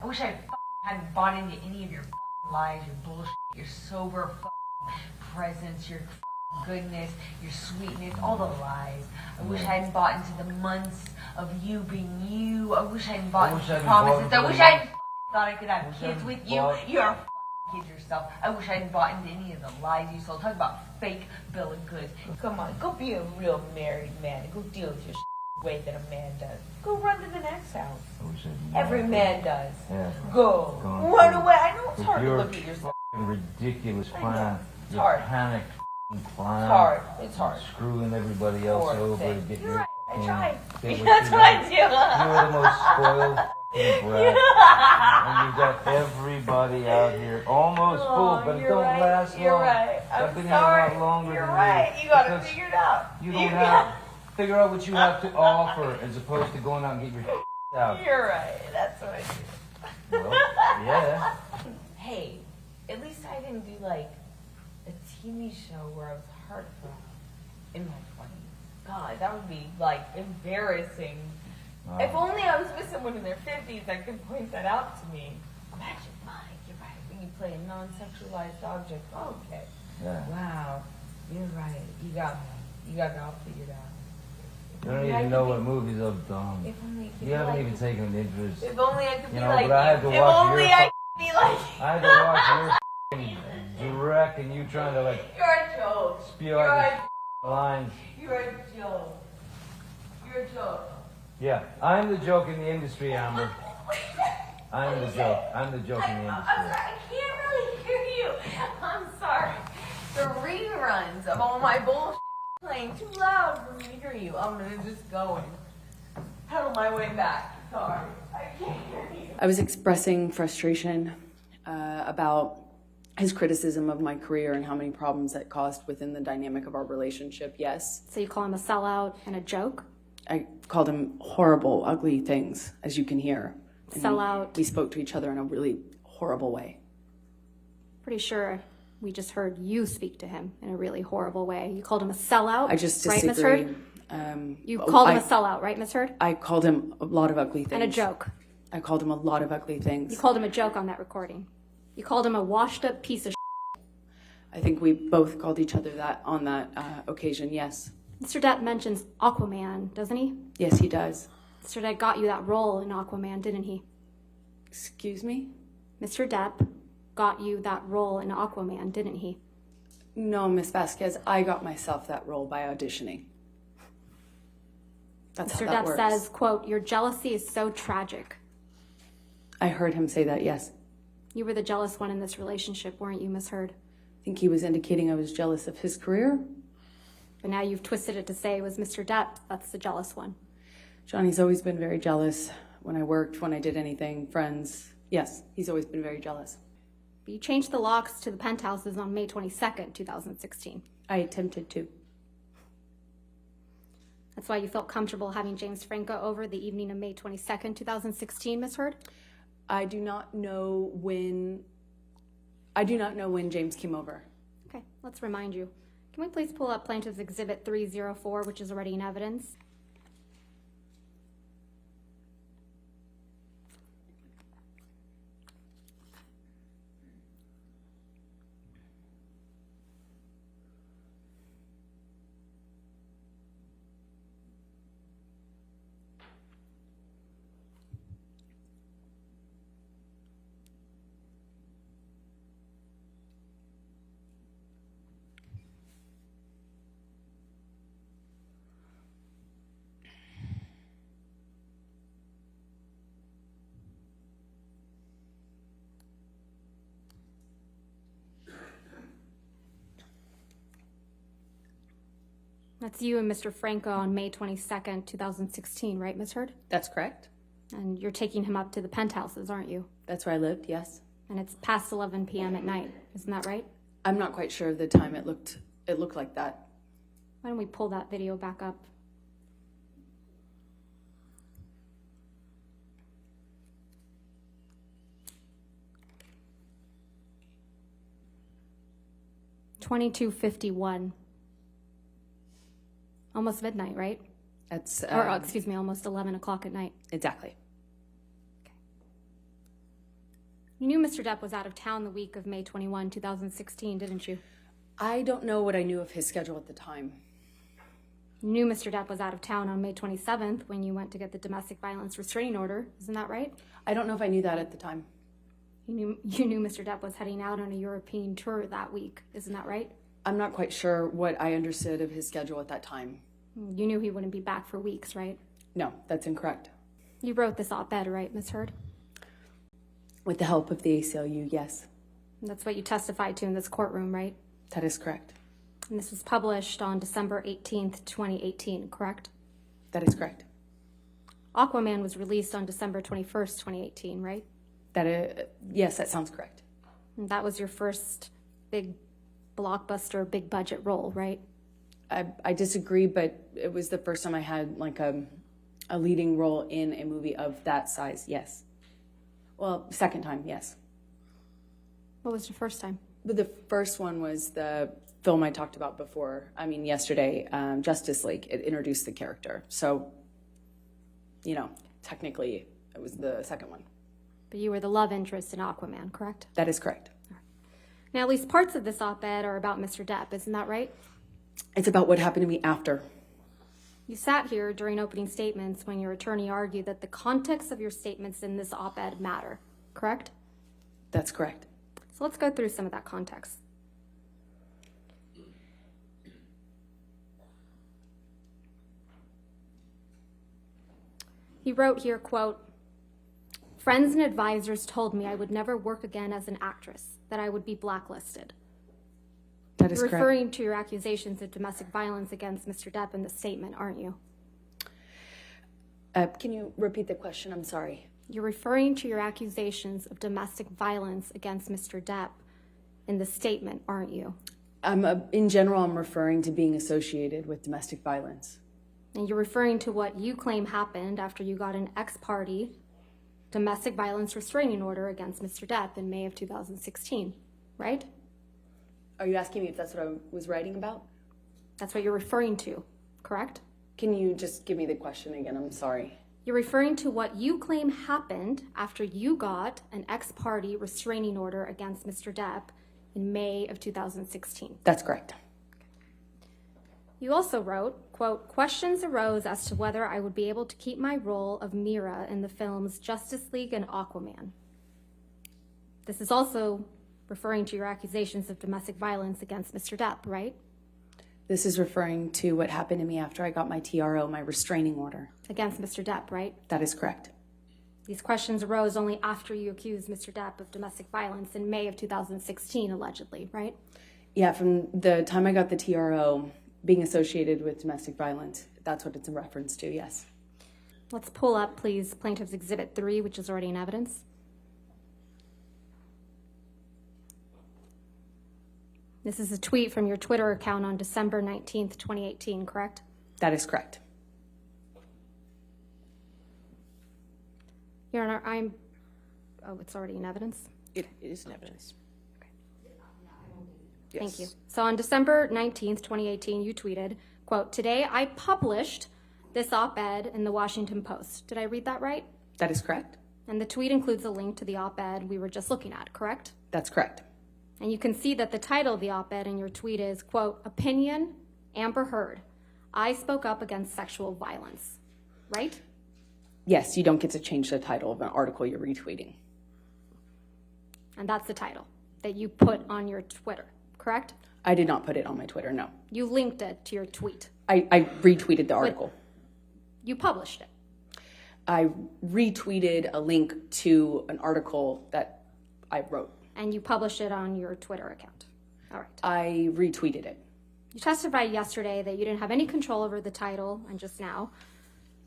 wish I hadn't bought into any of your lies, your bullshit, your sober presence, your goodness, your sweetness, all the lies. I wish I hadn't bought into the months of you being you. I wish I hadn't bought into the promises. I wish I hadn't thought I could have kids with you. You're a kid yourself. I wish I hadn't bought into any of the lies you sold. Talk about fake bill of goods. Come on, go be a real married man and go deal with your the way that a man does. Go run to the next house. Every man does. Yeah. Go. Run away. I know it's hard to look at yourself. Ridiculous plan. It's hard. Panic plan. It's hard. It's hard. Screwing everybody else over to get your. I tried. That's what I do. You're the most spoiled brat. And you got everybody out here almost full, but it don't last long. You're right. I've been here a lot longer. You're right. You got to figure it out. You don't have. Figure out what you have to offer as opposed to going out and get your out. You're right. That's what I do. Well, yeah. Hey, at least I didn't do like a TV show where I was heartthrob in my 20s. God, that would be like embarrassing. If only I was with someone in their 50s that could point that out to me. Imagine mine. You're right. When you play a non-sexualized object. Okay. Yeah. Wow. You're right. You got it all figured out. You don't even know what movies I've done. If only You haven't even taken an interest. If only I could be know, like but I had to you. If watch only your I could be like you. I had to watch your direct and you trying to like You're a joke. spew out these lines. You're a joke. You're a joke. Yeah, I'm the joke in the industry, Amber. I'm the joke. I'm the joke in the industry. I'm sorry, I can't really hear you. I'm sorry. The reruns of all my bullshit playing too loud for me to hear you. I'm gonna just go and pedal my way back. Sorry, I can't hear you. I was expressing frustration about his criticism of my career and how many problems that caused within the dynamic of our relationship, yes. So you call him a sellout and a joke? I called him horrible, ugly things, as you can hear. And Sellout. We spoke to each other in a really horrible way. Pretty sure we just heard you speak to him in a really horrible way. You called him a sellout, I just right, Miss disagree. Heard? You called him a sellout, right, Miss Heard? I called him a lot of ugly things. And a joke. I called him a lot of ugly things. You called him a joke on that recording. You called him a washed up piece of I think we both called each other that on that occasion, yes. Mr. Depp mentions Aquaman, doesn't he? Yes, he does. Mr. Depp got you that role in Aquaman, didn't he? Excuse me? Mr. Depp got you that role in Aquaman, didn't he? No, Miss Vasquez, I got myself that role by auditioning. That's Mr. how that Depp works. says, quote, your jealousy is so tragic. I heard him say that, yes. You were the jealous one in this relationship, weren't you, Miss Heard? I think he was indicating I was jealous of his career. But now you've twisted it to say it was Mr. Depp that's the jealous one. Johnny's always been very jealous when I worked, when I did anything, friends. Yes, he's always been very jealous. But you changed the locks to the penthouses on May 22nd, 2016. I attempted to. That's why you felt comfortable having James Franco over the evening of May 22nd, 2016, Miss Heard? I do not know when James came over. Okay, let's remind you. Can we please pull up Plaintiff's Exhibit 304, which is already in evidence? That's you and Mr. Franco on May 22nd, 2016, right, Miss Heard? That's correct. And you're taking him up to the penthouses, aren't you? That's where I lived, yes. And it's past 11 p.m. at night, isn't that right? I'm not quite sure of the time it looked like that. Why don't we pull that video back up? (22:51). Almost midnight, right? That's Or excuse me, almost 11 o'clock at night. exactly. You knew Mr. Depp was out of town the week of May 21, 2016, didn't you? I don't know what I knew of his schedule at the time. You knew Mr. Depp was out of town on May 27th when you went to get the domestic violence restraining order. Isn't that right? I don't know if I knew that at the time. You knew Mr. Depp was heading out on a European tour that week. Isn't that right? I'm not quite sure what I understood of his schedule at that time. You knew he wouldn't be back for weeks, right? No, that's incorrect. You wrote this op-ed, right, Ms. Heard? With the help of the ACLU, yes. That's what you testified to in this courtroom, right? That is correct. And this was published on December 18th, 2018, correct? That is correct. Aquaman was released on December 21st, 2018, right? Yes, that sounds correct. And that was your first big blockbuster, big budget role, right? I disagree, but it was the first time I had like a leading role in a movie of that size, yes. Well, second time, yes. What was your first time? But the first one was the film I talked about yesterday, Justice League. It introduced the character. So, technically it was the second one. But you were the love interest in Aquaman, correct? That is correct. Now, at least parts of this op-ed are about Mr. Depp, isn't that right? It's about what happened to me after. You sat here during opening statements when your attorney argued that the context of your statements in this op-ed matter, correct? That's correct. So let's go through some of that context. He wrote here, quote, "Friends and advisors told me I would never work again as an actress, that I would be blacklisted." That is You're correct. referring to your accusations of domestic violence against Mr. Depp in the statement, aren't you? Can you repeat the question? I'm sorry. You're referring to your accusations of domestic violence against Mr. Depp in the statement, aren't you? In general, I'm referring to being associated with domestic violence. And you're referring to what you claim happened after you got an ex-parte domestic violence restraining order against Mr. Depp in May of 2016, right? Are you asking me if that's what I was writing about? That's what you're referring to, correct? Can you just give me the question again? I'm sorry. You're referring to what you claim happened after you got an ex-parte restraining order against Mr. Depp in May of 2016. That's correct. You also wrote, quote, "Questions arose as to whether I would be able to keep my role of Mira in the films Justice League and Aquaman." This is also referring to your accusations of domestic violence against Mr. Depp, right? This is referring to what happened to me after I got my TRO, my restraining order. Against Mr. Depp, right? That is correct. These questions arose only after you accused Mr. Depp of domestic violence in May of 2016, allegedly, right? Yeah, from the time I got the TRO, being associated with domestic violence, that's what it's a reference to, yes. Let's pull up, please, Plaintiff's Exhibit 3, which is already in evidence. This is a tweet from your Twitter account on December 19th, 2018, correct? That is correct. Your Honor, it's already in evidence? It is in evidence. Yes. Thank you. So on December 19th, 2018, you tweeted, quote, "Today I published this op-ed in the Washington Post." Did I read that right? That is correct. And the tweet includes a link to the op-ed we were just looking at, correct? That's correct. And you can see that the title of the op-ed in your tweet is, quote, "Opinion, Amber Heard. I spoke up against sexual violence." Right? Yes, you don't get to change the title of an article you're retweeting. And that's the title that you put on your Twitter, correct? I did not put it on my Twitter, no. You linked it to your tweet. I retweeted the article. You published it. I retweeted a link to an article that I wrote. And you published it on your Twitter account. All right. I retweeted it. You testified yesterday that you didn't have any control over the title, and just now,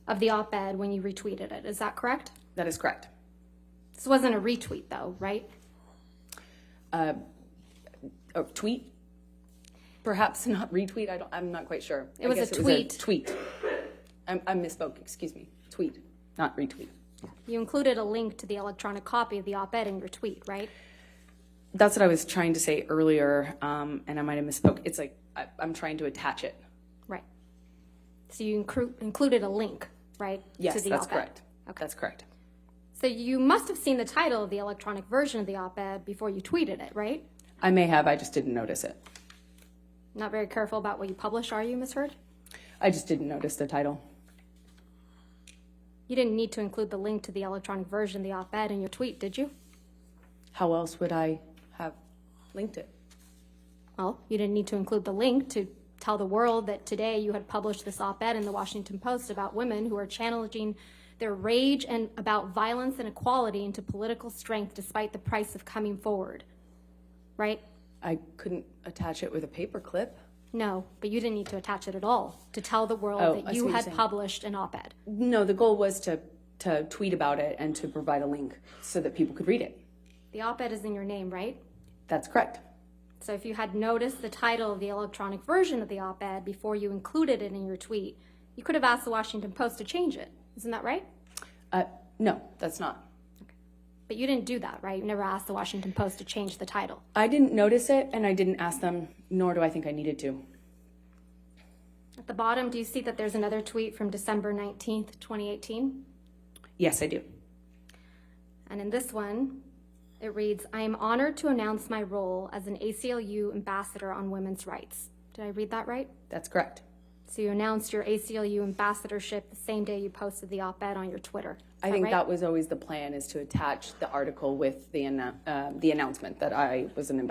of the op-ed when you retweeted it. Is that correct? That is correct. This wasn't a retweet, though, right? A tweet? Perhaps not retweet. I'm not quite sure. It was a tweet. Tweet. I misspoke. Excuse me. Tweet, not retweet. You included a link to the electronic copy of the op-ed in your tweet, right? That's what I was trying to say earlier, and I might have misspoke. It's like I'm trying to attach it. Right. So you included a link, right? Yes, to the that's op-ed. correct. Okay. That's correct. So you must have seen the title of the electronic version of the op-ed before you tweeted it, right? I may have, I just didn't notice it. Not very careful about what you publish, are you, Ms. Heard? I just didn't notice the title. You didn't need to include the link to the electronic version of the op-ed in your tweet, did you? How else would I have linked it? Well, you didn't need to include the link to tell the world that today you had published this op-ed in the Washington Post about women who are channeling their rage and about violence and equality into political strength despite the price of coming forward, right? I couldn't attach it with a paper clip. No, but you didn't need to attach it at all to tell the world Oh, I that see you what you're had saying. published an op-ed. No, the goal was to tweet about it and to provide a link so that people could read it. The op-ed is in your name, right? That's correct. So if you had noticed the title of the electronic version of the op-ed before you included it in your tweet, you could have asked the Washington Post to change it. Isn't that right? No, that's not. But you didn't do that, right? You never asked the Washington Post to change the title. I didn't notice it, and I didn't ask them, nor do I think I needed to. At the bottom, do you see that there's another tweet from December 19th, 2018? Yes, I do. And in this one, it reads, I am honored to announce my role as an ACLU ambassador on women's rights. Did I read that right? That's correct. So you announced your ACLU ambassadorship the same day you posted the op-ed on your Twitter. I think that was always the plan, is to attach the article with the announcement that I was an ambassador.